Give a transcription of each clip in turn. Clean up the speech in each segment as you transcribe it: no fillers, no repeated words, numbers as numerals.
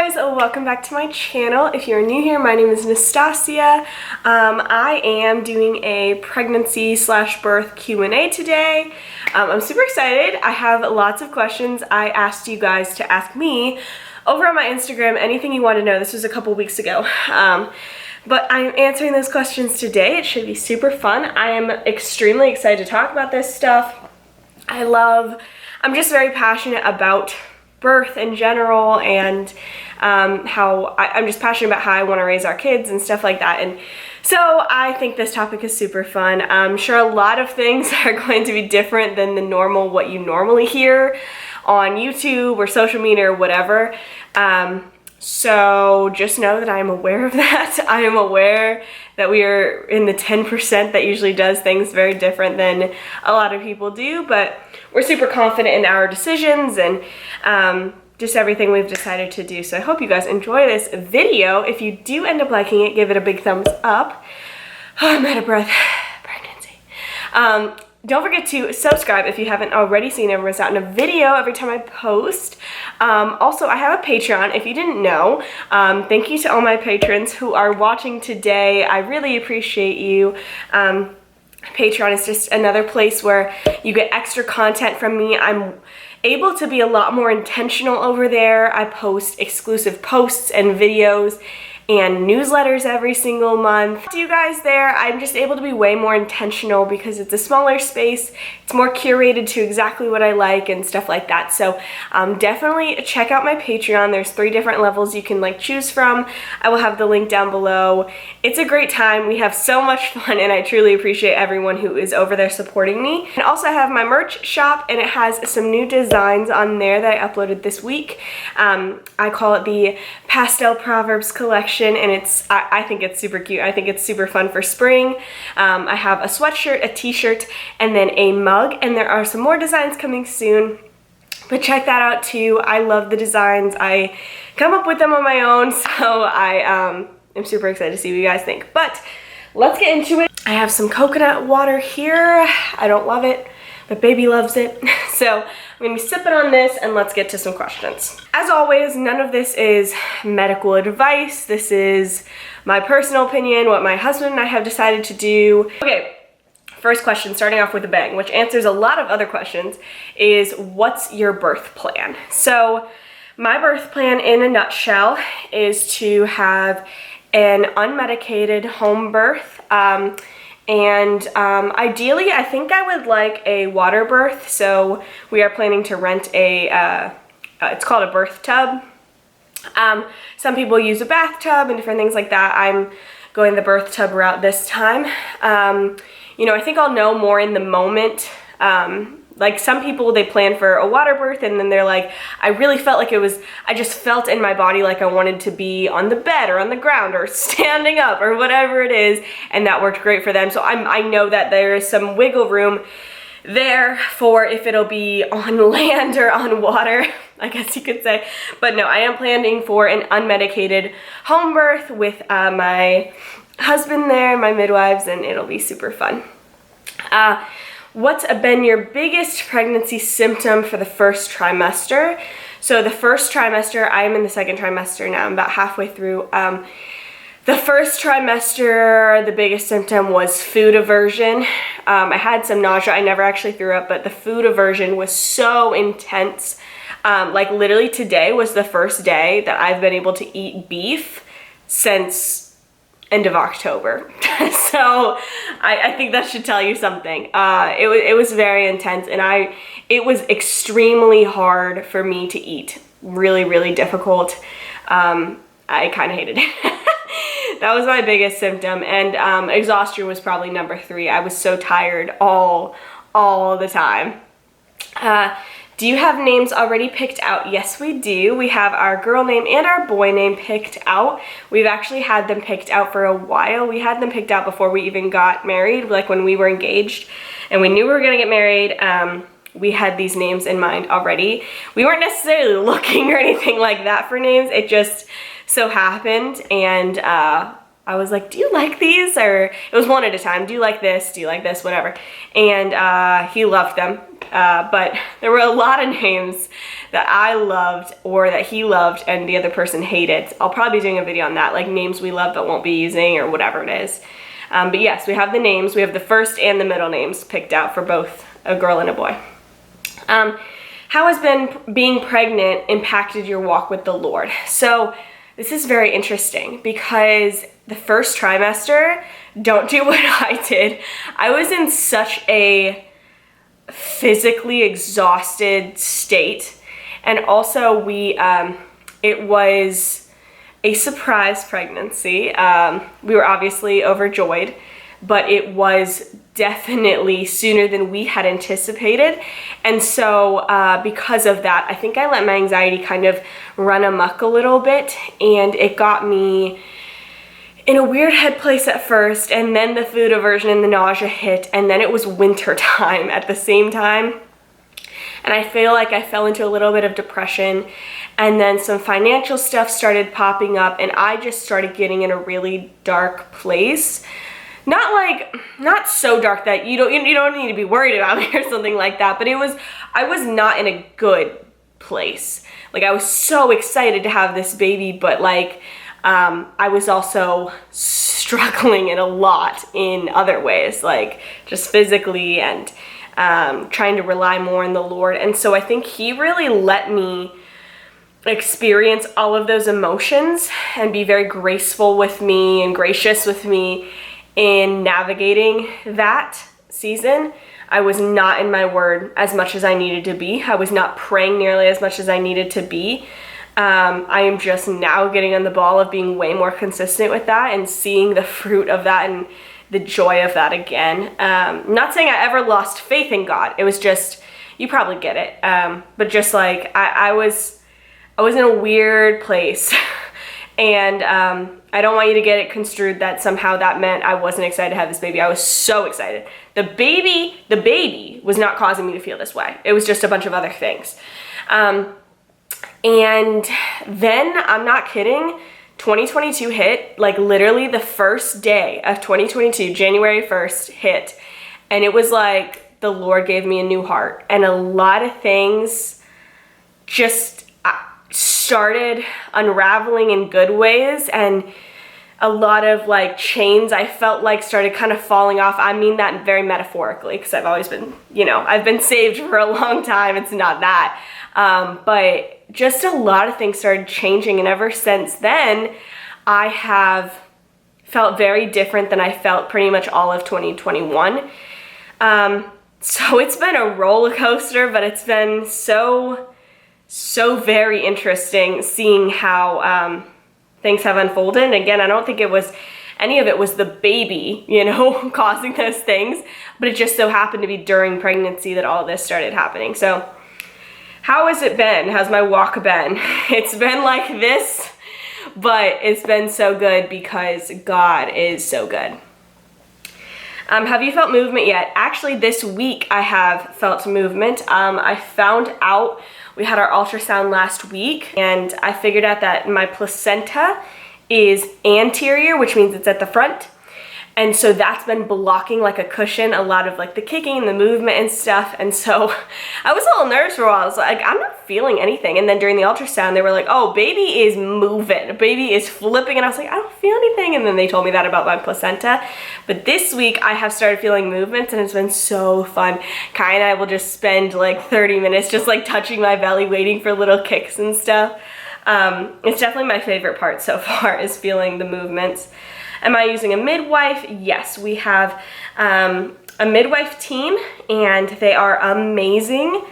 guys, welcome back to my channel. If you're new here, my name is Nastasia. I am doing a pregnancy / birth Q&A today. I'm super excited. I have lots of questions I asked you guys to ask me over on my Instagram, anything you want to know. This was a couple weeks ago. But I'm answering those questions today. It should be super fun. I am extremely excited to talk about this stuff. I'm just very passionate about birth in general, and how I'm just passionate about how I want to raise our kids and stuff like that. And so I think this topic is super fun. I'm sure a lot of things are going to be different than what you normally hear on YouTube or social media or whatever. So just know that I am aware of that. I am aware that we are in the 10% that usually does things very different than a lot of people do, but we're super confident in our decisions and just everything we've decided to do. So I hope you guys enjoy this video. If you do end up liking it, give it a big thumbs up. Oh, I'm out of breath. Pregnancy. Don't forget to subscribe if you haven't already seen it. Miss out on a video every time I post. Also, I have a Patreon, if you didn't know. Thank you to all my patrons who are watching today. I really appreciate you. Patreon is just another place where you get extra content from me. I'm able to be a lot more intentional over there. I post exclusive posts and videos and newsletters every single month. To you guys there, I'm just able to be way more intentional because it's a smaller space. It's more curated to exactly what I like and stuff like that. So definitely check out my Patreon. There's 3 different levels you can choose from. I will have the link down below. It's a great time. We have so much fun, and I truly appreciate everyone who is over there supporting me. And also I have my merch shop, and it has some new designs on there that I uploaded this week. I call it the Pastel Proverbs collection. And I think it's super cute. I think it's super fun for spring. I have a sweatshirt, a t-shirt, and then a mug, and there are some more designs coming soon, but check that out too. I love the designs. I come up with them on my own, so I am super excited to see what you guys think. But let's get into it. I have some coconut water here. I don't love it, but baby loves it. So I'm gonna be sipping on this, and let's get to some questions. As always, none of this is medical advice. This is my personal opinion, what my husband and I have decided to do. Okay, first question, starting off with a bang, which answers a lot of other questions, is what's your birth plan? So my birth plan in a nutshell is to have an unmedicated home birth. Ideally, I think I would like a water birth, so we are planning to rent it's called a birth tub. Some people use a bathtub and different things like that. I'm going the birth tub route this time. I think I'll know more in the moment. Like some people, they plan for a water birth and then they're like, I really felt like I just felt in my body like I wanted to be on the bed or on the ground or standing up or whatever it is, and that worked great for them. So I know that there is some wiggle room there for if it'll be on land or on water, I guess you could say. But no, I am planning for an unmedicated home birth with my husband there, my midwives, and it'll be super fun. What's been your biggest pregnancy symptom for the first trimester? So the first trimester, I'm in the second trimester now, I'm about halfway through. The first trimester, the biggest symptom was food aversion. I had some nausea, I never actually threw up, but the food aversion was so intense. Like literally today was the first day that I've been able to eat beef since end of October. So I think that should tell you something. It was very intense, and it was extremely hard for me to eat. Really, really difficult. I kind of hated it. That was my biggest symptom, and exhaustion was probably number 3. I was so tired all the time. Do you have names already picked out? Yes, we do. We have our girl name and our boy name picked out. We've actually had them picked out for a while. We had them picked out before we even got married, like when we were engaged and we knew we were gonna get married. We had these names in mind already. We weren't necessarily looking or anything like that for names. It just so happened, and I was like, do you like these? Or it was one at a time. Do you like this? Do you like this? Whatever. And he loved them. but there were a lot of names that I loved or that he loved and the other person hated. I'll probably be doing a video on that, like names we love but won't be using or whatever it is. But yes, we have the names. We have the first and the middle names picked out for both a girl and a boy. How has being pregnant impacted your walk with the Lord? So this is very interesting because the first trimester, don't do what I did. I was in such a physically exhausted state. And also it was a surprise pregnancy. We were obviously overjoyed, but it was definitely sooner than we had anticipated. And so because of that, I think I let my anxiety kind of run amok a little bit, and it got me in a weird head place at first, and then the food aversion and the nausea hit, and then it was winter time at the same time. And I feel like I fell into a little bit of depression, and then some financial stuff started popping up, and I just started getting in a really dark place. Not so dark that you don't need to be worried about me or something like that, but I was not in a good place. Like, I was so excited to have this baby, but like I was also struggling in a lot in other ways, like just physically and trying to rely more on the Lord. And so I think he really let me experience all of those emotions and be very graceful with me and gracious with me in navigating that season. I was not in my word as much as I needed to be. I was not praying nearly as much as I needed to be. I am just now getting on the ball of being way more consistent with that and seeing the fruit of that and the joy of that again. Not saying I ever lost faith in God. It was just, you probably get it. But just like, I was in a weird place. And I don't want you to get it construed that somehow that meant I wasn't excited to have this baby. I was so excited. The baby was not causing me to feel this way. It was just a bunch of other things. And then, I'm not kidding, 2022 hit, like literally the first day of 2022, January 1st hit. And it was like the Lord gave me a new heart. And a lot of things just started unraveling in good ways, and a lot of like chains I felt like started kind of falling off. I mean that very metaphorically, because I've always been, I've been saved for a long time. It's not that. But just a lot of things started changing, and ever since then, I have felt very different than I felt pretty much all of 2021. So it's been a roller coaster, but it's been so very interesting seeing how things have unfolded. And again, I don't think any of it was the baby, causing those things, but it just so happened to be during pregnancy that all of this started happening. So how has it been? How's my walk been? It's been like this, but it's been so good because God is so good. Have you felt movement yet? Actually, this week I have felt movement. I found out, we had our ultrasound last week, and I figured out that my placenta is anterior, which means it's at the front. And so that's been blocking like a cushion, a lot of like the kicking and the movement and stuff. And so I was a little nervous for a while. I was like, I'm not feeling anything. And then during the ultrasound, they were like, oh, baby is moving. Baby is flipping. And I was like, I don't feel anything. And then they told me that about my placenta. But this week I have started feeling movements, and it's been so fun. Kai and I will just spend like 30 minutes just like touching my belly, waiting for little kicks and stuff. It's definitely my favorite part so far, is feeling the movements. Am I using a midwife? Yes, we have a midwife team, and they are amazing.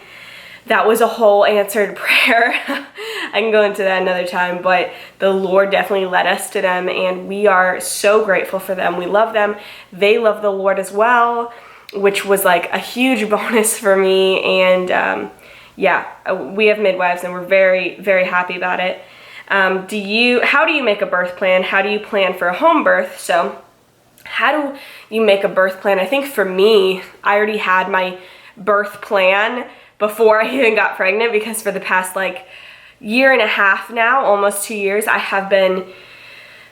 That was a whole answered prayer. I can go into that another time, but the Lord definitely led us to them, and we are so grateful for them. We love them. They love the Lord as well, which was like a huge bonus for me. And yeah, we have midwives, and we're very, very happy about it. How do you make a birth plan? How do you plan for a home birth? So how do you make a birth plan? I think for me, I already had my birth plan before I even got pregnant, because for the past like year and a half now, almost 2 years, I have been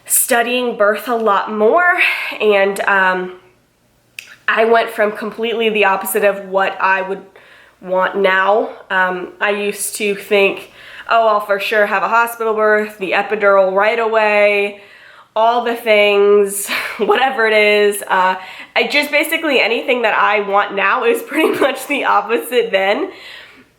studying birth a lot more. And I went from completely the opposite of what I want now. I used to think, oh, I'll for sure have a hospital birth, the epidural right away, all the things, whatever it is. I just basically anything that I want now is pretty much the opposite then.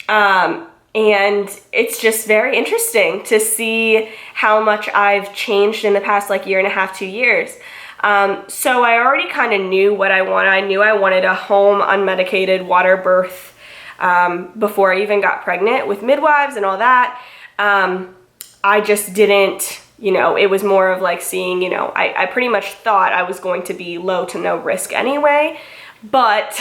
And it's just very interesting to see how much I've changed in the past like year and a half, 2 years. So I already kind of knew what I wanted. I knew I wanted a home unmedicated water birth before I even got pregnant with midwives and all that. I just didn't, it was more of like seeing, I pretty much thought I was going to be low to no risk anyway, but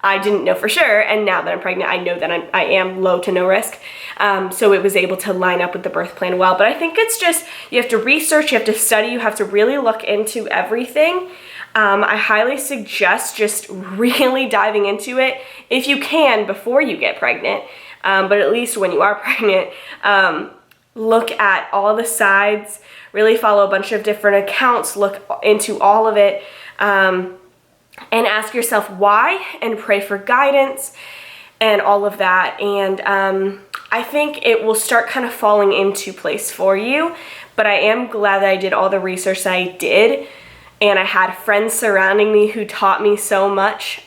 I didn't know for sure. And now that I'm pregnant, I know that I am low to no risk. So it was able to line up with the birth plan well. But I think it's just, you have to research, you have to study, you have to really look into everything. I highly suggest just really diving into it if you can before you get pregnant. But at least when you are pregnant, look at all the sides, really follow a bunch of different accounts, look into all of it, and ask yourself why, and pray for guidance and all of that. And I think it will start kind of falling into place for you. But I am glad that I did all the research that I did, and I had friends surrounding me who taught me so much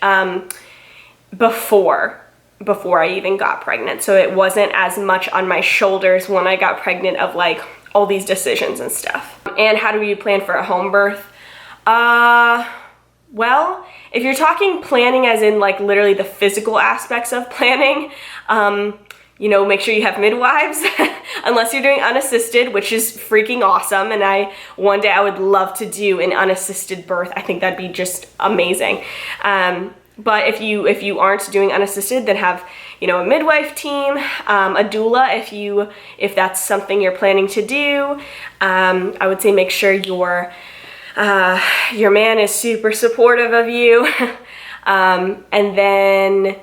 before I even got pregnant. So it wasn't as much on my shoulders when I got pregnant of like all these decisions and stuff. And how do you plan for a home birth? Well, if you're talking planning as in like literally the physical aspects of planning, make sure you have midwives, unless you're doing unassisted, which is freaking awesome. And one day I would love to do an unassisted birth. I think that'd be just amazing. But if you aren't doing unassisted, then have, a midwife team, a doula if that's something you're planning to do. I would say make sure your man is super supportive of you. And then,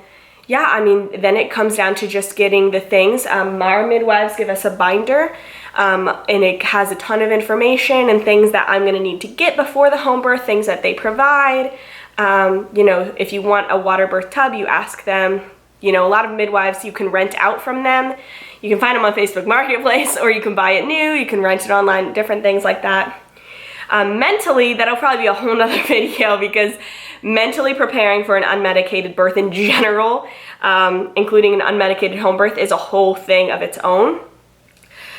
then it comes down to just getting the things. Our midwives give us a binder, and it has a ton of information and things that I'm gonna need to get before the home birth, things that they provide. If you want a water birth tub, you ask them. A lot of midwives, you can rent out from them. You can find them on Facebook Marketplace, or you can buy it new, you can rent it online, different things like that. Mentally, that'll probably be a whole nother video, because mentally preparing for an unmedicated birth in general, including an unmedicated home birth, is a whole thing of its own.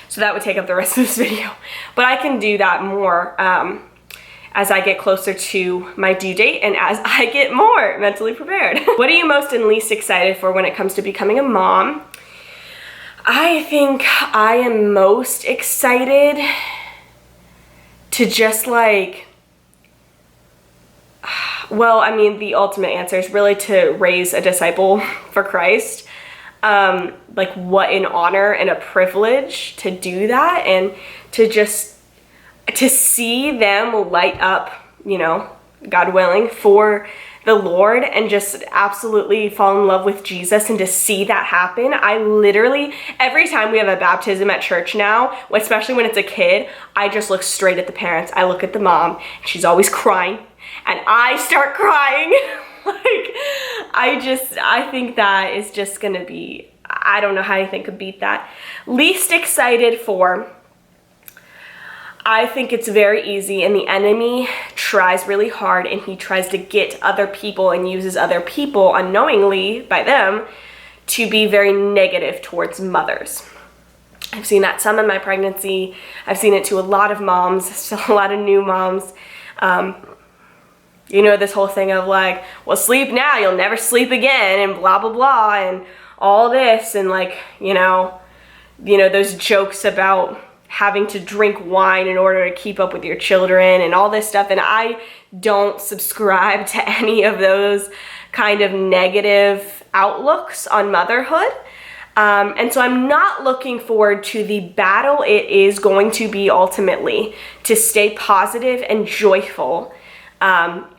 So that would take up the rest of this video. But I can do that more as I get closer to my due date and as I get more mentally prepared. What are you most and least excited for when it comes to becoming a mom? I think I am most excited to just the ultimate answer is really to raise a disciple for Christ. What an honor and a privilege to do that, and to see them light up, God willing, for the Lord, and just absolutely fall in love with Jesus, and to see that happen. I literally, every time we have a baptism at church now, especially when it's a kid, I just look straight at the parents. I look at the mom, and she's always crying, and I start crying. I think that is just gonna be, I don't know how anything could beat that. Least excited for, I think it's very easy, and the enemy tries really hard, and he tries to get other people and uses other people unknowingly by them to be very negative towards mothers. I've seen that some in my pregnancy. I've seen it to a lot of moms, still a lot of new moms. This whole thing of like, well, sleep now, you'll never sleep again, and blah, blah, blah, and all this, and those jokes about having to drink wine in order to keep up with your children and all this stuff. And I don't subscribe to any of those kind of negative outlooks on motherhood. And so I'm not looking forward to the battle it is going to be ultimately to stay positive and joyful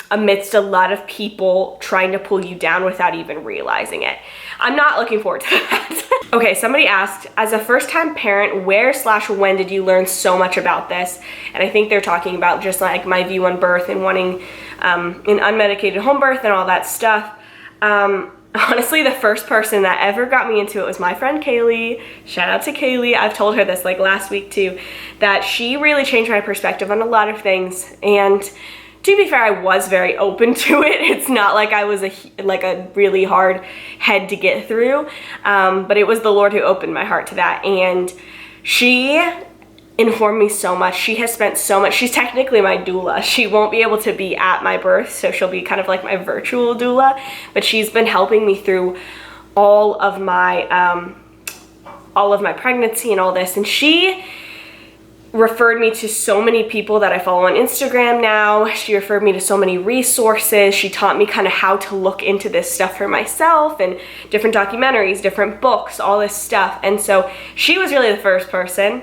amidst a lot of people trying to pull you down without even realizing it. I'm not looking forward to that. Okay, somebody asked, as a first-time parent, where/when did you learn so much about this? And I think they're talking about just like my view on birth and wanting an unmedicated home birth and all that stuff. honestly, the first person that ever got me into it was my friend Kaylee. Shout out to Kaylee. I've told her this like last week too, that she really changed my perspective on a lot of things. And to be fair, I was very open to it. It's not like I was a really hard head to get through, but it was the Lord who opened my heart to that. And she informed me so much. She has spent so much. She's technically my doula. She won't be able to be at my birth, so she'll be kind of like my virtual doula, but she's been helping me through all of my pregnancy and all this. And she referred me to so many people that I follow on Instagram now. She referred me to so many resources. She taught me kind of how to look into this stuff for myself, and different documentaries, different books, all this stuff. And so she was really the first person.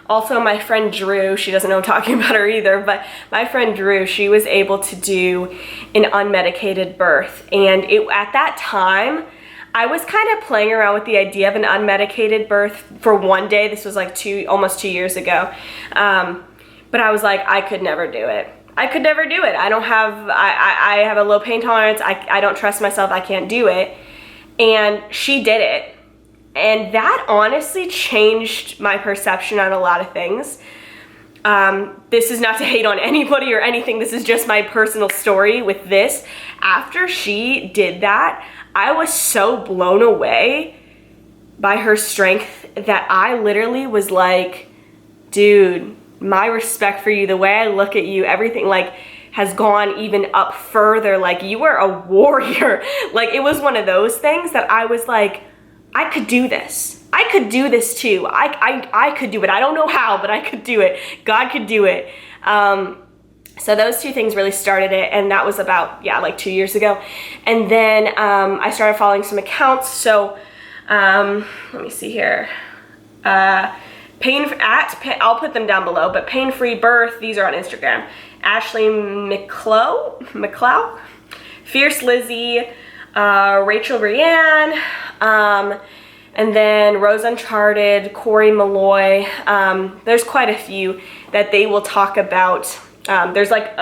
Also my friend Drew, she doesn't know I'm talking about her either, but my friend Drew, she was able to do an unmedicated birth. And at that time, I was kind of playing around with the idea of an unmedicated birth for one day. This was like almost 2 years ago. But I was like, I could never do it. I could never do it. I have a low pain tolerance. I don't trust myself. I can't do it. And she did it. And that honestly changed my perception on a lot of things. This is not to hate on anybody or anything. This is just my personal story with this. After she did that, I was so blown away by her strength that I literally was like, dude, my respect for you, the way I look at you, everything like has gone even up further. Like, you are a warrior. Like, it was one of those things that I was like, I could do this. I could do this too. I could do it. I don't know how, but I could do it. God could do it. So those two things really started it, and that was about, like 2 years ago. And then I started following some accounts. So let me see here. I'll put them down below, but Pain Free Birth, these are on Instagram. Ashley McClow, Fierce Lizzie, Rachel Brianne, and then Rose Uncharted, Corey Malloy. There's quite a few that they will talk about. There's like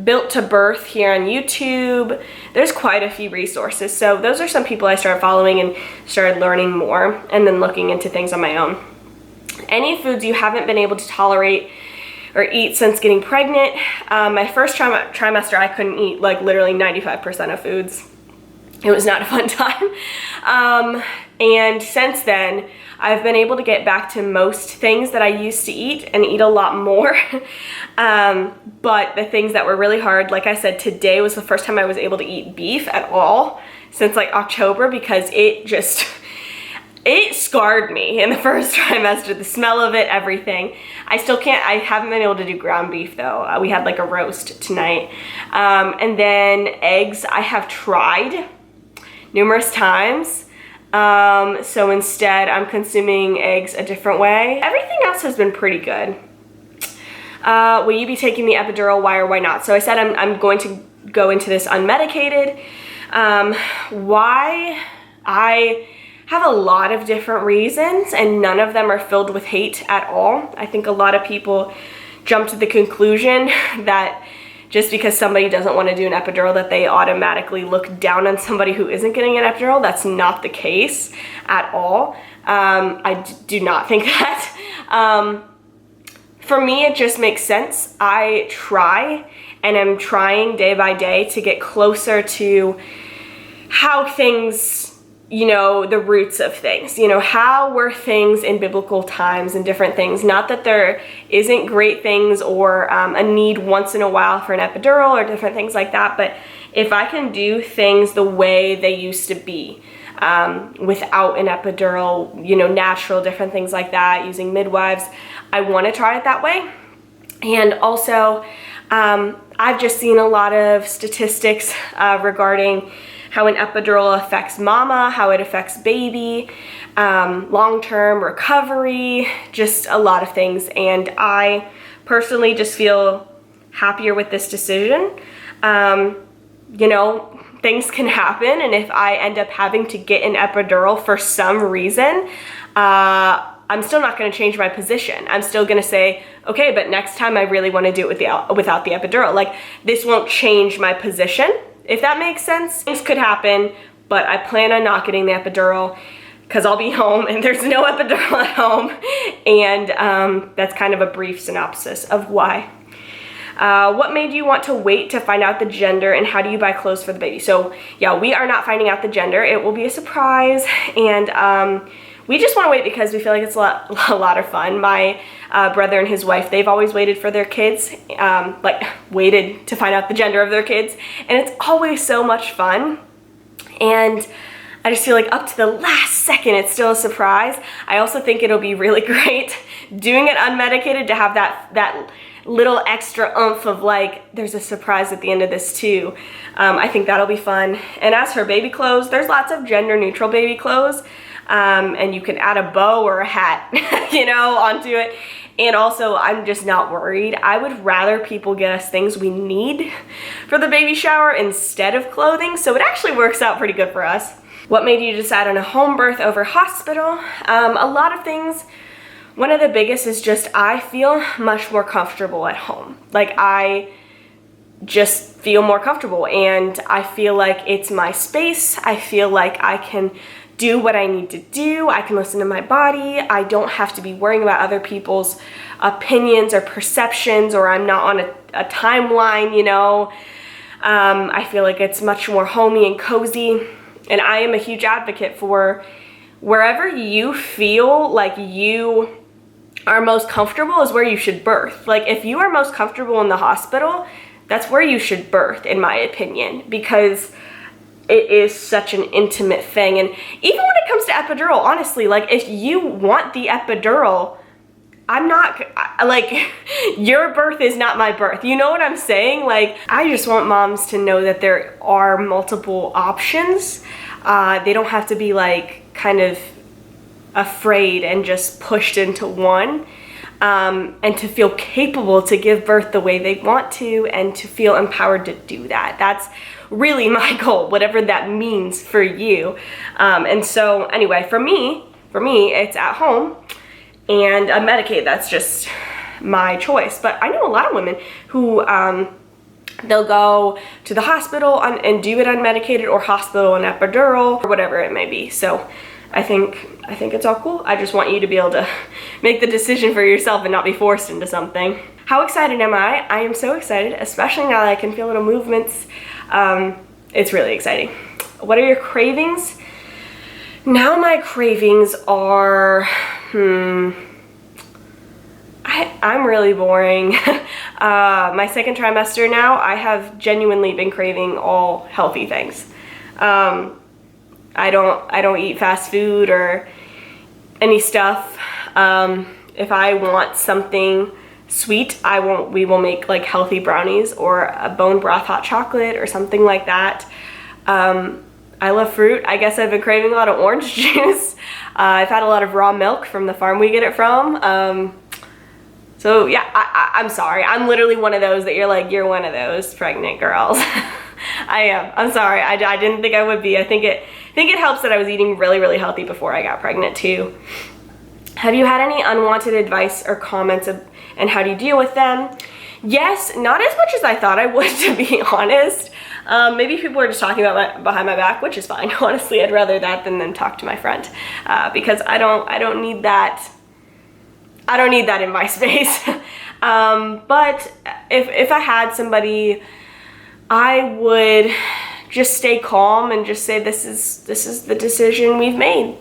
Built to Birth here on YouTube. There's quite a few resources. So those are some people I started following and started learning more, and then looking into things on my own. Any foods you haven't been able to tolerate or eat since getting pregnant. My first trimester, I couldn't eat like literally 95% of foods. It was not a fun time. And since then, I've been able to get back to most things that I used to eat and eat a lot more. But the things that were really hard, like I said, today was the first time I was able to eat beef at all since like October, because it scarred me in the first trimester, the smell of it, everything. I haven't been able to do ground beef though. We had like a roast tonight. And then eggs, I have tried numerous times. So instead I'm consuming eggs a different way. Everything else has been pretty good. Will you be taking the epidural? Why or why not? So I said I'm going to go into this unmedicated. Why? I have a lot of different reasons, and none of them are filled with hate at all. I think a lot of people jump to the conclusion that just because somebody doesn't want to do an epidural that they automatically look down on somebody who isn't getting an epidural. That's not the case at all. I do not think that. For me, it just makes sense. I try, and I'm trying day by day to get closer to how things, the roots of things, how were things in biblical times and different things. Not that there isn't great things or a need once in a while for an epidural or different things like that, but if I can do things the way they used to be, without an epidural, natural, different things like that, using midwives, I want to try it that way. And also, I've just seen a lot of statistics regarding how an epidural affects mama, how it affects baby, long-term recovery, just a lot of things. And I personally just feel happier with this decision. Things can happen, and if I end up having to get an epidural for some reason, I'm still not going to change my position. I'm still going to say, okay, but next time I really want to do it without the epidural. Like, this won't change my position. if that makes sense. Things could happen, but I plan on not getting the epidural because I'll be home and there's no epidural at home. And that's kind of a brief synopsis of why. What made you want to wait to find out the gender, and how do you buy clothes for the baby? So yeah, we are not finding out the gender. It will be a surprise, and we just want to wait because we feel like it's a lot of fun. My brother and his wife, they've always waited for their kids, like waited to find out the gender of their kids, and it's always so much fun. And I just feel like up to the last second, it's still a surprise. I also think it'll be really great doing it unmedicated to have that little extra oomph of like, there's a surprise at the end of this too. I think that'll be fun. And as for baby clothes, there's lots of gender neutral baby clothes. And you can add a bow or a hat, you know, onto it. And also, I'm just not worried. I would rather people get us things we need for the baby shower instead of clothing. So it actually works out pretty good for us. What made you decide on a home birth over hospital? A lot of things. One of the biggest is just I feel much more comfortable at home. Like I just feel more comfortable and I feel like it's my space. I feel like I can do what I need to do. I can listen to my body. I don't have to be worrying about other people's opinions or perceptions, or I'm not on a timeline, you know. I feel like it's much more homey and cozy. And I am a huge advocate for wherever you feel like you are most comfortable is where you should birth. Like if you are most comfortable in the hospital, that's where you should birth, in my opinion, because it is such an intimate thing. And even when it comes to epidural, honestly, like if you want the epidural, I'm not, like, your birth is not my birth. You know what I'm saying? Like, I just want moms to know that there are multiple options. They don't have to be like kind of afraid and just pushed into one. And to feel capable to give birth the way they want to, and to feel empowered to do that. That's really my goal, whatever that means for you. And so anyway, for me, it's at home and Medicaid. That's just my choice. But I know a lot of women who they'll go to the hospital and do it unmedicated, or hospital and epidural, or whatever it may be. So I think it's all cool. I just want you to be able to make the decision for yourself and not be forced into something. How excited am I? I am so excited, especially now that I can feel little movements. It's really exciting. What are your cravings? Now my cravings are, I'm really boring. My second trimester now, I have genuinely been craving all healthy things. I don't eat fast food or any stuff. If I want something sweet, we will make like healthy brownies or a bone broth hot chocolate or something like that. I love fruit. I guess I've been craving a lot of orange juice. I've had a lot of raw milk from the farm we get it from. So yeah, I'm sorry. I'm literally one of those that you're like, you're one of those pregnant girls. I am. I'm sorry. I didn't think I would be. I think it helps that I was eating really, really healthy before I got pregnant too. Have you had any unwanted advice or comments, and how do you deal with them? Yes, not as much as I thought I would, to be honest. Maybe people are just talking about behind my back, which is fine. Honestly, I'd rather that than them talk to my friend, because I don't need that. I don't need that in my space. But if I had somebody, I would just stay calm and just say, this is the decision we've made.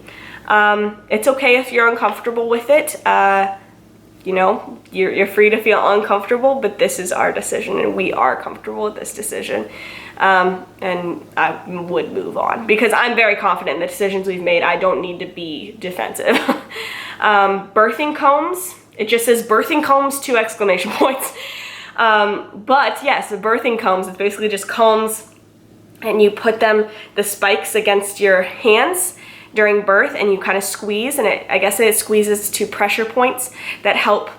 It's okay if you're uncomfortable with it. You know, you're free to feel uncomfortable, but this is our decision and we are comfortable with this decision. And I would move on because I'm very confident in the decisions we've made. I don't need to be defensive. Birthing combs, it just says birthing combs, 2 exclamation points. But yes, the birthing combs, it's basically just combs, and you put the spikes against your hands during birth, and you kind of squeeze, and I guess it squeezes to pressure points that help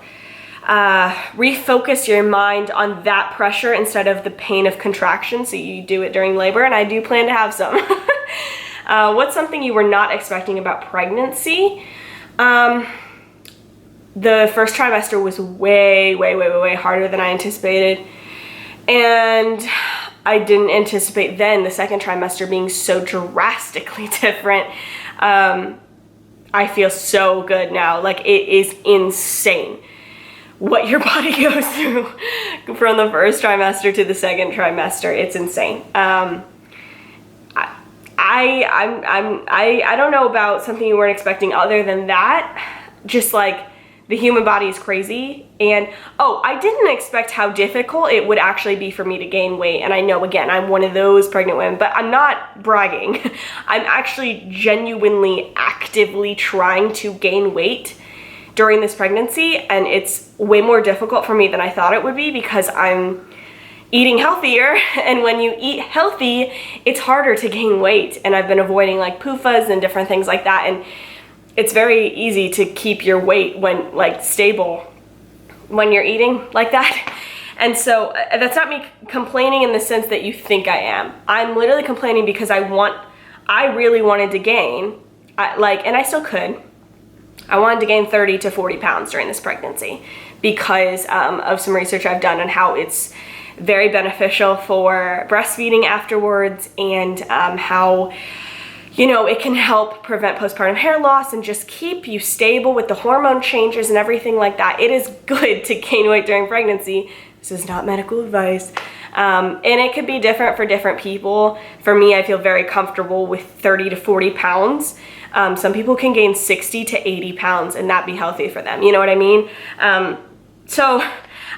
refocus your mind on that pressure instead of the pain of contraction. So you do it during labor, and I do plan to have some. What's something you were not expecting about pregnancy? The first trimester was way, way, way, way, way harder than I anticipated. And I didn't anticipate then the second trimester being so drastically different. I feel so good now. Like, it is insane what your body goes through from the first trimester to the second trimester. It's insane. I don't know about something you weren't expecting other than that. Just like, the human body is crazy. And I didn't expect how difficult it would actually be for me to gain weight. And I know, again, I'm one of those pregnant women, but I'm not bragging. I'm actually genuinely actively trying to gain weight during this pregnancy, and it's way more difficult for me than I thought it would be because I'm eating healthier, and when you eat healthy, it's harder to gain weight. And I've been avoiding like PUFAs and different things like that, and it's very easy to keep your weight when like stable when you're eating like that. And so that's not me complaining in the sense that you think I am. I'm literally complaining because I really wanted to gain, and I still could. I wanted to gain 30 to 40 pounds during this pregnancy because of some research I've done on how it's very beneficial for breastfeeding afterwards, and how, it can help prevent postpartum hair loss and just keep you stable with the hormone changes and everything like that. It is good to gain weight during pregnancy. This is not medical advice. And it could be different for different people. For me, I feel very comfortable with 30 to 40 pounds. Some people can gain 60 to 80 pounds and that be healthy for them. You know what I mean? So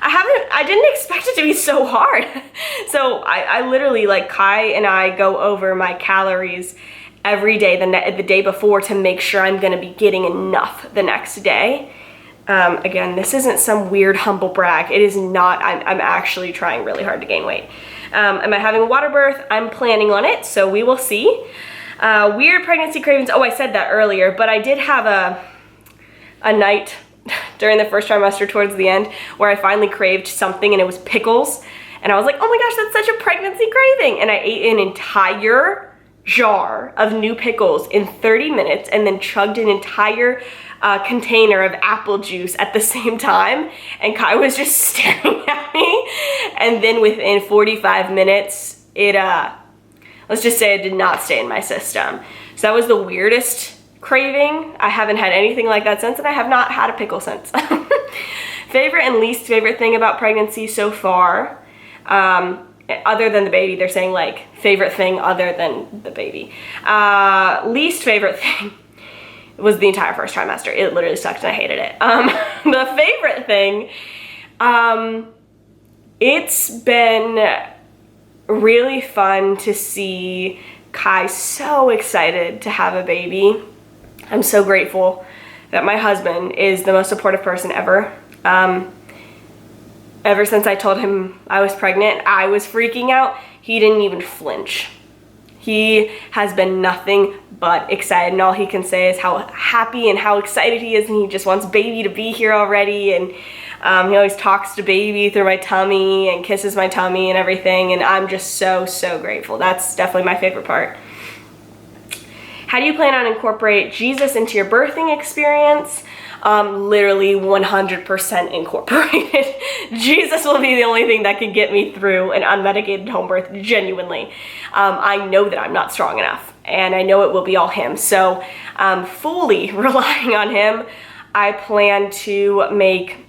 I didn't expect it to be so hard. So I literally, like, Kai and I go over my calories every day, the day before, to make sure I'm gonna be getting enough the next day. Again, this isn't some weird humble brag. It is not. I'm actually trying really hard to gain weight. Am I having a water birth? I'm planning on it, so we will see. Weird pregnancy cravings. I said that earlier, but I did have a night during the first trimester towards the end where I finally craved something, and it was pickles. And I was like, oh my gosh, that's such a pregnancy craving. And I ate an entire jar of new pickles in 30 minutes and then chugged an entire container of apple juice at the same time, and Kai was just staring at me. And then within 45 minutes, let's just say it did not stay in my system. So that was the weirdest craving. I haven't had anything like that since, and I have not had a pickle since. Favorite and least favorite thing about pregnancy so far, other than the baby. They're saying like favorite thing other than the baby. Least favorite thing was the entire first trimester. It literally sucked and I hated it. The favorite thing, it's been really fun to see Kai so excited to have a baby. I'm so grateful that my husband is the most supportive person ever. Ever since I told him I was pregnant, I was freaking out. He didn't even flinch. He has been nothing but excited, and all he can say is how happy and how excited he is, and he just wants baby to be here already. And he always talks to baby through my tummy and kisses my tummy and everything, and I'm just so, so grateful. That's definitely my favorite part. How do you plan on incorporate Jesus into your birthing experience? Literally 100% incorporated. Jesus will be the only thing that can get me through an unmedicated home birth, genuinely. I know that I'm not strong enough, and I know it will be all him. So fully relying on him. I plan to make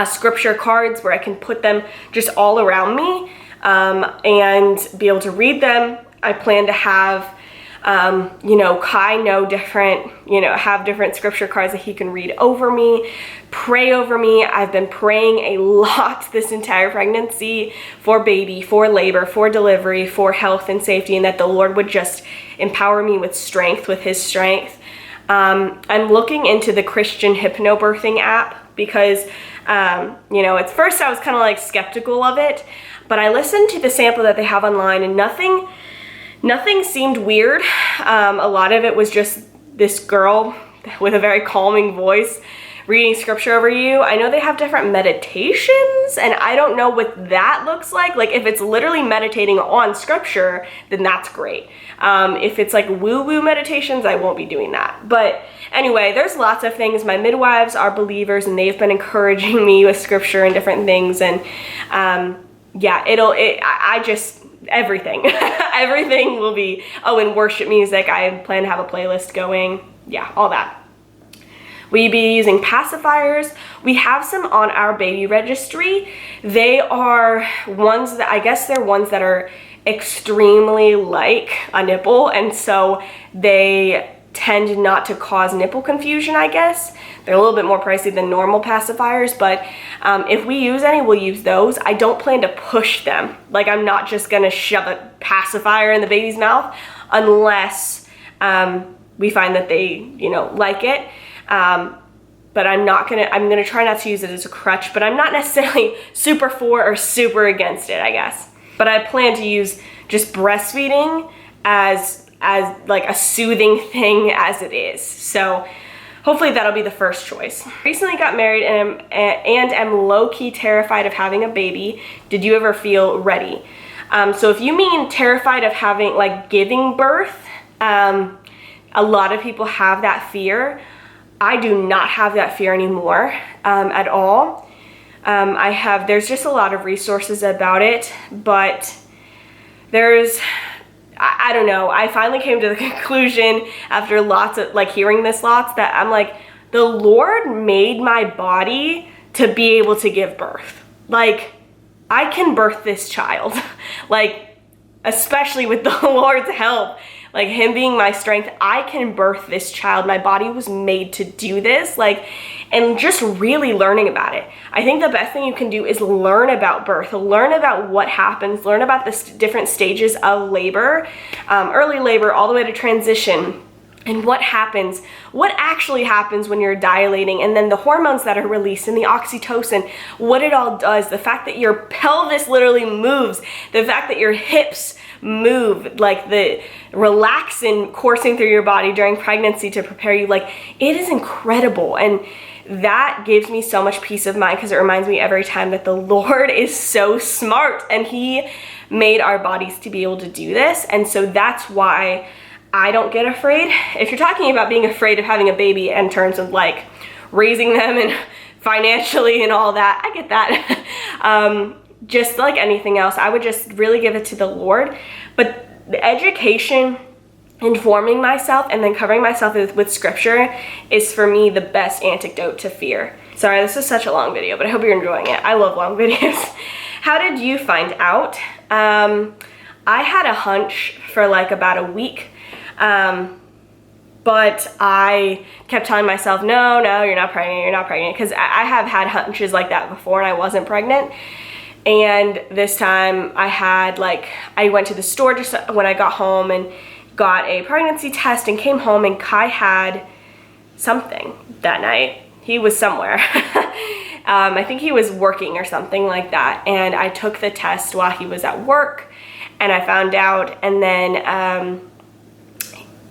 scripture cards where I can put them just all around me and be able to read them. I plan to have Kai have different scripture cards that he can read over me, pray over me. I've been praying a lot this entire pregnancy for baby, for labor, for delivery, for health and safety, and that the Lord would just empower me with strength, with his strength. I'm looking into the Christian hypnobirthing app because, at first I was kind of like skeptical of it, but I listened to the sample that they have online, and nothing seemed weird. A lot of it was just this girl with a very calming voice reading scripture over you. I know they have different meditations, and I don't know what that looks like. Like, if it's literally meditating on scripture, then that's great. If it's like woo-woo meditations, I won't be doing that. But anyway, there's lots of things. My midwives are believers, and they've been encouraging me with scripture and different things. And yeah, I just, everything. Everything will be, oh, and worship music. I plan to have a playlist going. Yeah, all that. Will you be using pacifiers? We have some on our baby registry. They are ones that, I guess they're ones that are extremely like a nipple, and so they tend not to cause nipple confusion, I guess. They're a little bit more pricey than normal pacifiers, but if we use any, we'll use those. I don't plan to push them. Like, I'm not just gonna shove a pacifier in the baby's mouth unless we find that they, you know, like it. But I'm gonna try not to use it as a crutch, but I'm not necessarily super for or super against it, I guess. But I plan to use just breastfeeding as like a soothing thing as it is. So hopefully that'll be the first choice. Recently got married and am low-key terrified of having a baby. Did you ever feel ready? So if you mean terrified of having, like, giving birth, a lot of people have that fear. I do not have that fear anymore at all. There's just a lot of resources about it, but I don't know. I finally came to the conclusion after lots of, like, hearing this lots, that I'm like, the Lord made my body to be able to give birth. Like, I can birth this child. Like, especially with the Lord's help, like him being my strength, I can birth this child. My body was made to do this, like, and just really learning about it. I think the best thing you can do is learn about birth, learn about what happens, learn about the different stages of labor, early labor all the way to transition, and what happens, what actually happens when you're dilating, and then the hormones that are released and the oxytocin, what it all does, the fact that your pelvis literally moves, the fact that your hips move, like the relaxin coursing through your body during pregnancy to prepare you, like, it is incredible. And that gives me so much peace of mind, because it reminds me every time that the Lord is so smart and he made our bodies to be able to do this. And so that's why I don't get afraid. If you're talking about being afraid of having a baby in terms of, like, raising them and financially and all that, I get that. Just like anything else, I would just really give it to the Lord. But the education, informing myself, and then covering myself with scripture is, for me, the best antidote to fear. Sorry, this is such a long video, but I hope you're enjoying it. I love long videos. How did you find out? I had a hunch for like about a week, but I kept telling myself, no, you're not pregnant, because I have had hunches like that before and I wasn't pregnant. And this time I went to the store just when I got home and got a pregnancy test and came home, and Kai had something that night. He was somewhere. I think he was working or something like that. And I took the test while he was at work, and I found out. And then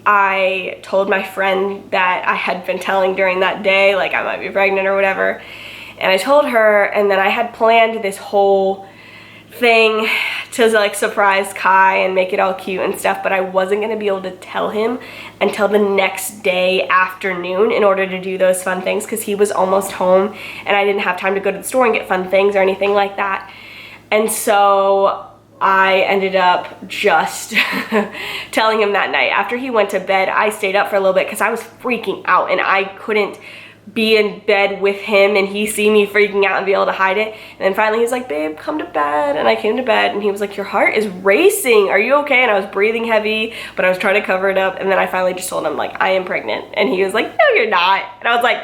I told my friend that I had been telling during that day, like, I might be pregnant or whatever. And I told her, and then I had planned this whole thing to, like, surprise Kai and make it all cute and stuff, but I wasn't gonna be able to tell him until the next day afternoon in order to do those fun things, because he was almost home and I didn't have time to go to the store and get fun things or anything like that. And so I ended up just telling him that night. After he went to bed, I stayed up for a little bit because I was freaking out and I couldn't be in bed with him and he see me freaking out and be able to hide it. And then finally he's like, babe, come to bed. And I came to bed and he was like, your heart is racing. Are you okay? And I was breathing heavy, but I was trying to cover it up. And then I finally just told him, like, I am pregnant. And he was like, no, you're not. And I was like,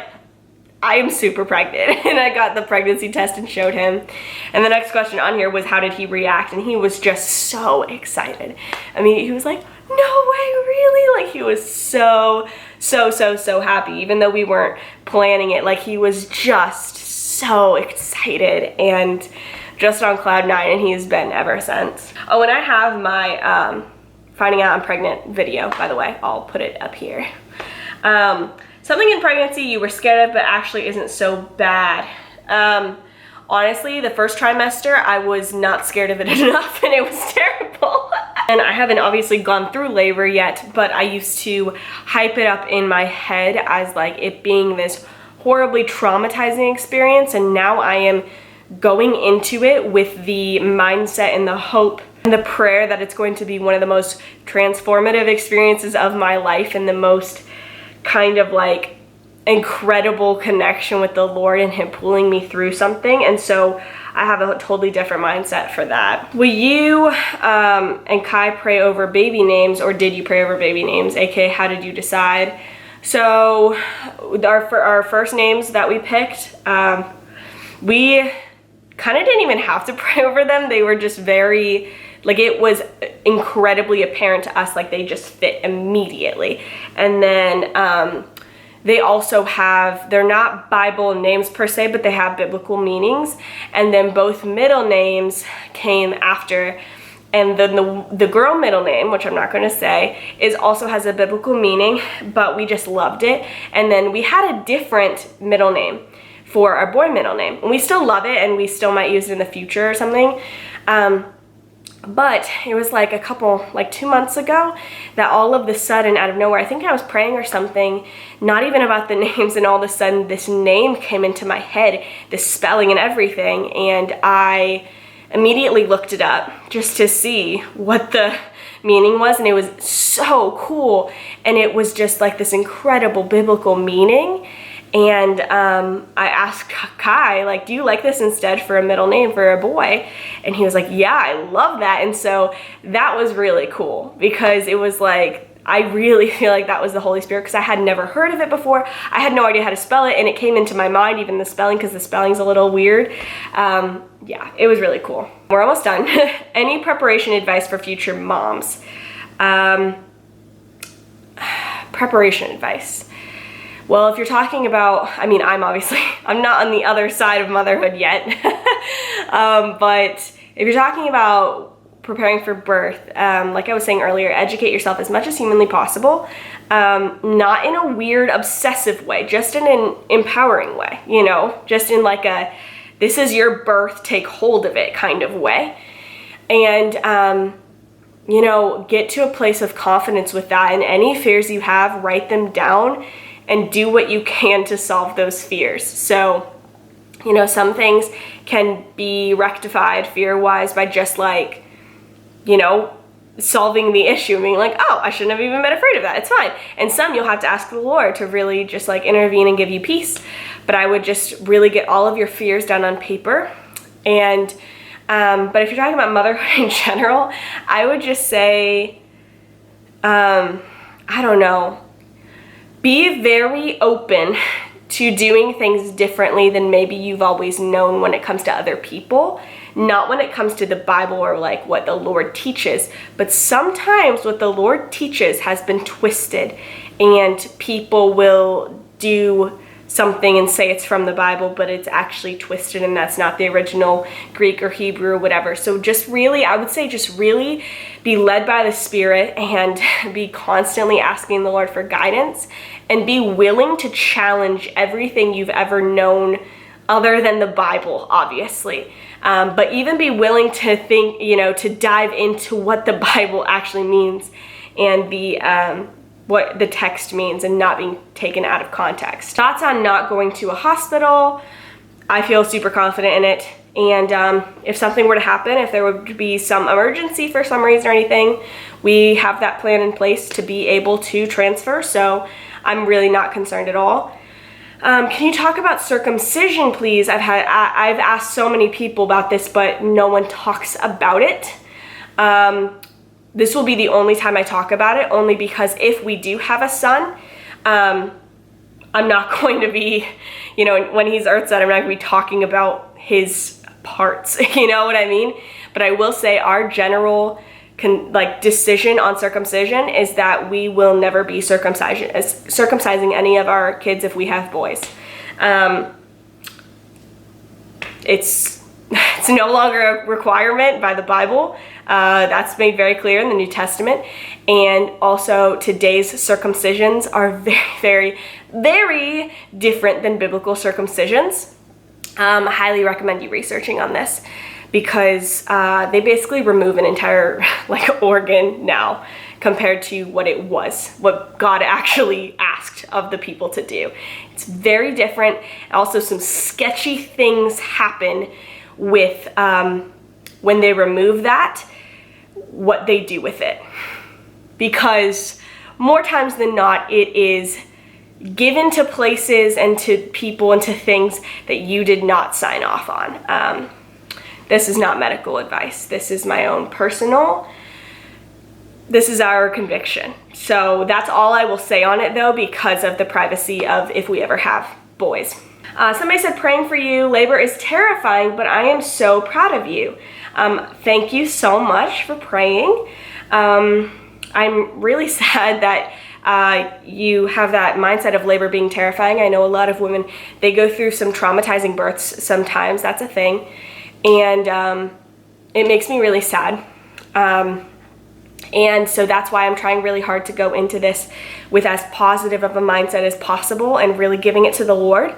I am super pregnant. And I got the pregnancy test and showed him. And the next question on here was, how did he react? And he was just so excited. I mean, he was like, no way, really? Like, he was so happy, even though we weren't planning it. Like, he was just so excited and just on cloud nine, and he's been ever since. Oh, and I have my finding out I'm pregnant video, by the way. I'll put it up here. Something in pregnancy you were scared of but actually isn't so bad. Honestly, the first trimester, I was not scared of it enough and it was terrible. And I haven't obviously gone through labor yet, but I used to hype it up in my head as like it being this horribly traumatizing experience, and now I am going into it with the mindset and the hope and the prayer that it's going to be one of the most transformative experiences of my life and the most kind of like incredible connection with the Lord and Him pulling me through something. And so I have a totally different mindset for that. Will you and Kai pray over baby names, or did you pray over baby names? AKA, how did you decide? So for our first names that we picked, we kind of didn't even have to pray over them. They were just very, like, it was incredibly apparent to us, like they just fit immediately. And then they also have, they're not Bible names per se, but they have biblical meanings. And then both middle names came after. And then the girl middle name, which I'm not going to say, also has a biblical meaning, but we just loved it. And then we had a different middle name for our boy middle name. And we still love it, and we still might use it in the future or something. But it was like 2 months ago that all of the sudden, out of nowhere, I think I was praying or something, not even about the names, and all of a sudden this name came into my head, the spelling and everything, and I immediately looked it up just to see what the meaning was, and it was so cool, and it was just like this incredible biblical meaning. And I asked Kai, like, do you like this instead for a middle name for a boy? And he was like, yeah, I love that. And so that was really cool, because it was like, I really feel like that was the Holy Spirit, because I had never heard of it before. I had no idea how to spell it, and it came into my mind, even the spelling, because the spelling's a little weird. Yeah, it was really cool. We're almost done. Any preparation advice for future moms? Preparation advice. Well, if you're talking about, I mean, I'm not on the other side of motherhood yet, but if you're talking about preparing for birth, like I was saying earlier, educate yourself as much as humanly possible, not in a weird, obsessive way, just in an empowering way, just in like a, this is your birth, take hold of it kind of way. And, get to a place of confidence with that, and any fears you have, write them down and do what you can to solve those fears. So, some things can be rectified fear-wise by just like, solving the issue, being like, oh, I shouldn't have even been afraid of that, it's fine. And some you'll have to ask the Lord to really just like intervene and give you peace. But I would just really get all of your fears down on paper. And but if you're talking about motherhood in general, I would just say, I don't know, be very open to doing things differently than maybe you've always known when it comes to other people. Not when it comes to the Bible or like what the Lord teaches, but sometimes what the Lord teaches has been twisted, and people will do something and say it's from the Bible, but it's actually twisted, and that's not the original Greek or Hebrew or whatever. So I would say just really be led by the Spirit, and be constantly asking the Lord for guidance, and be willing to challenge everything you've ever known other than the Bible, obviously. But even be willing to think, to dive into what the Bible actually means, and what the text means, and not being taken out of context. Thoughts on not going to a hospital? I feel super confident in it. And if something were to happen, if there would be some emergency for some reason or anything, we have that plan in place to be able to transfer. So I'm really not concerned at all. Can you talk about circumcision, please? I've asked so many people about this, but no one talks about it. This will be the only time I talk about it, only because if we do have a son, I'm not going to be, when he's earthset, I'm not going to be talking about his parts, you know what I mean? But I will say our general decision on circumcision is that we will never be circumcising any of our kids if we have boys. It's no longer a requirement by the Bible. That's made very clear in the New Testament. And also today's circumcisions are very, very, very different than biblical circumcisions. I highly recommend you researching on this, because they basically remove an entire organ now compared to what God actually asked of the people to do. It's very different. Also, some sketchy things happen with when they remove that, what they do with it. Because more times than not, it is given to places and to people and to things that you did not sign off on. This is not medical advice. This is my own personal, this is our conviction. So that's all I will say on it though, because of the privacy of if we ever have boys. Somebody said, praying for you. Labor is terrifying, but I am so proud of you. Thank you so much for praying. I'm really sad that you have that mindset of labor being terrifying. I know a lot of women, they go through some traumatizing births sometimes. That's a thing. And it makes me really sad. And so that's why I'm trying really hard to go into this with as positive of a mindset as possible and really giving it to the Lord,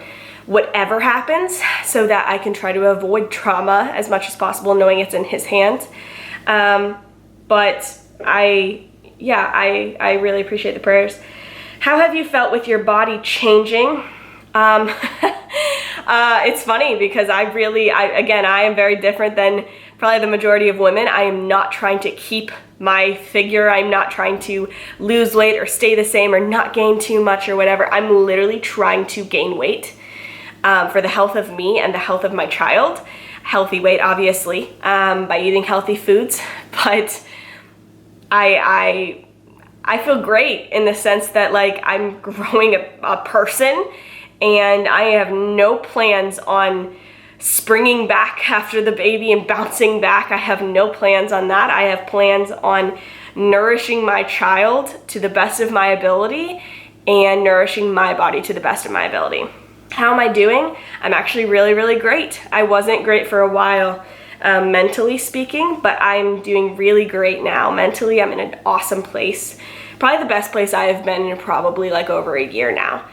whatever happens, so that I can try to avoid trauma as much as possible, knowing it's in His hands. But I really appreciate the prayers. How have you felt with your body changing? It's funny because I am very different than probably the majority of women. I am not trying to keep my figure. I'm not trying to lose weight or stay the same or not gain too much or whatever. I'm literally trying to gain weight for the health of me and the health of my child. Healthy weight, obviously, by eating healthy foods. But I feel great in the sense that like I'm growing a person, and I have no plans on springing back after the baby and bouncing back. I have no plans on that. I have plans on nourishing my child to the best of my ability and nourishing my body to the best of my ability. How am I doing? I'm actually really, really great. I wasn't great for a while, mentally speaking, but I'm doing really great now. Mentally, I'm in an awesome place. Probably the best place I have been in probably like over a year now.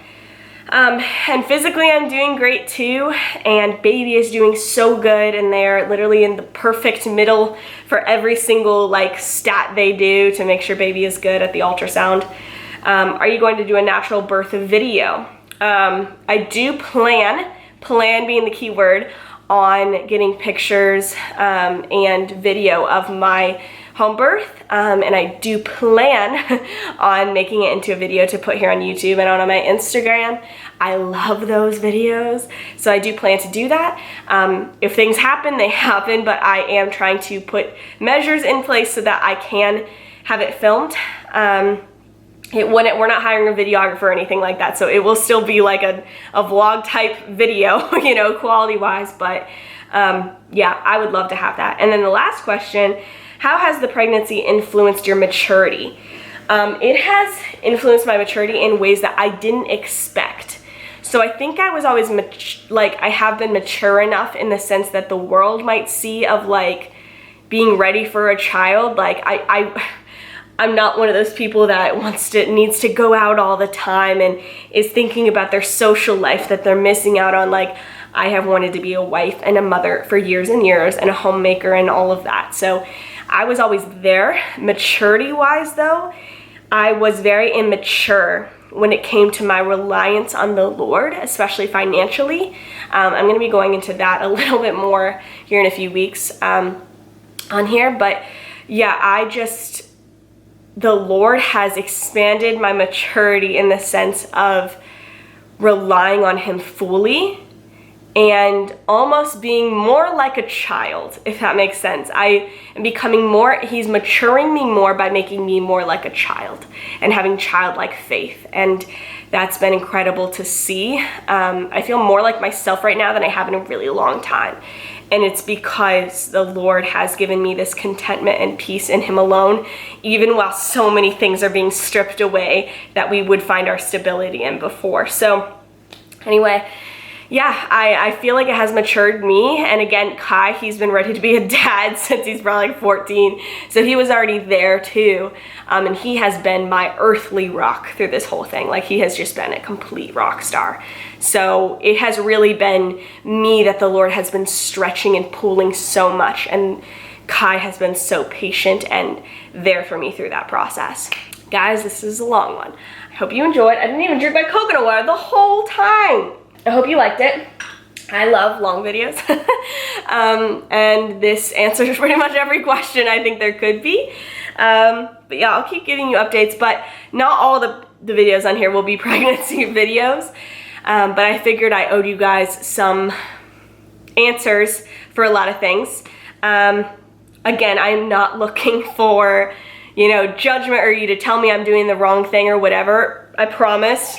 And physically I'm doing great too, and baby is doing so good, and they're literally in the perfect middle for every single like stat they do to make sure baby is good at the ultrasound. Are you going to do a natural birth video? I do plan being the key word, on getting pictures and video of my home birth, and I do plan on making it into a video to put here on YouTube and on my Instagram. I love those videos, so I do plan to do that. If things happen, they happen, but I am trying to put measures in place so that I can have it filmed. We're not hiring a videographer or anything like that, so it will still be like a vlog type video, you know, quality wise, but yeah, I would love to have that. And then the last question, how has the pregnancy influenced your maturity? It has influenced my maturity in ways that I didn't expect. So I think I was always I have been mature enough in the sense that the world might see of like being ready for a child. Like I'm not one of those people that needs to go out all the time and is thinking about their social life that they're missing out on. Like, I have wanted to be a wife and a mother for years and years, and a homemaker and all of that. So I was always there. Maturity wise though, I was very immature when it came to my reliance on the Lord, especially financially. I'm going to be going into that a little bit more here in a few weeks on here. But yeah, the Lord has expanded my maturity in the sense of relying on Him fully and almost being more like a child, if that makes sense. I am becoming He's maturing me more by making me more like a child and having childlike faith. And that's been incredible to see. I feel more like myself right now than I have in a really long time. And it's because the Lord has given me this contentment and peace in Him alone, even while so many things are being stripped away that we would find our stability in before. So anyway, yeah, I feel like it has matured me. And again, Kai, he's been ready to be a dad since he's probably like 14. So he was already there too. And he has been my earthly rock through this whole thing. Like, he has just been a complete rock star. So it has really been me that the Lord has been stretching and pulling so much. And Kai has been so patient and there for me through that process. Guys, this is a long one. I hope you enjoyed. I didn't even drink my coconut water the whole time. I hope you liked it. I love long videos. And this answers pretty much every question I think there could be. But yeah, I'll keep giving you updates, but not all the videos on here will be pregnancy videos. But I figured I owed you guys some answers for a lot of things. Again, I'm not looking for, you know, judgment or you to tell me I'm doing the wrong thing or whatever. I promise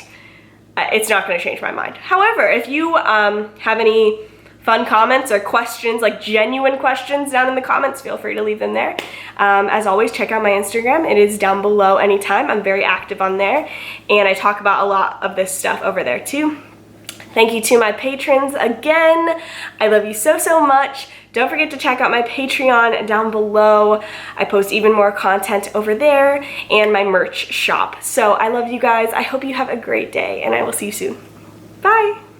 it's not going to change my mind. However, if you have any fun comments or questions, like genuine questions down in the comments, feel free to leave them there. As always, check out my Instagram. It is down below anytime. I'm very active on there, and I talk about a lot of this stuff over there too. Thank you to my patrons again. I love you so, so much. Don't forget to check out my Patreon down below. I post even more content over there and my merch shop. So I love you guys. I hope you have a great day, and I will see you soon. Bye.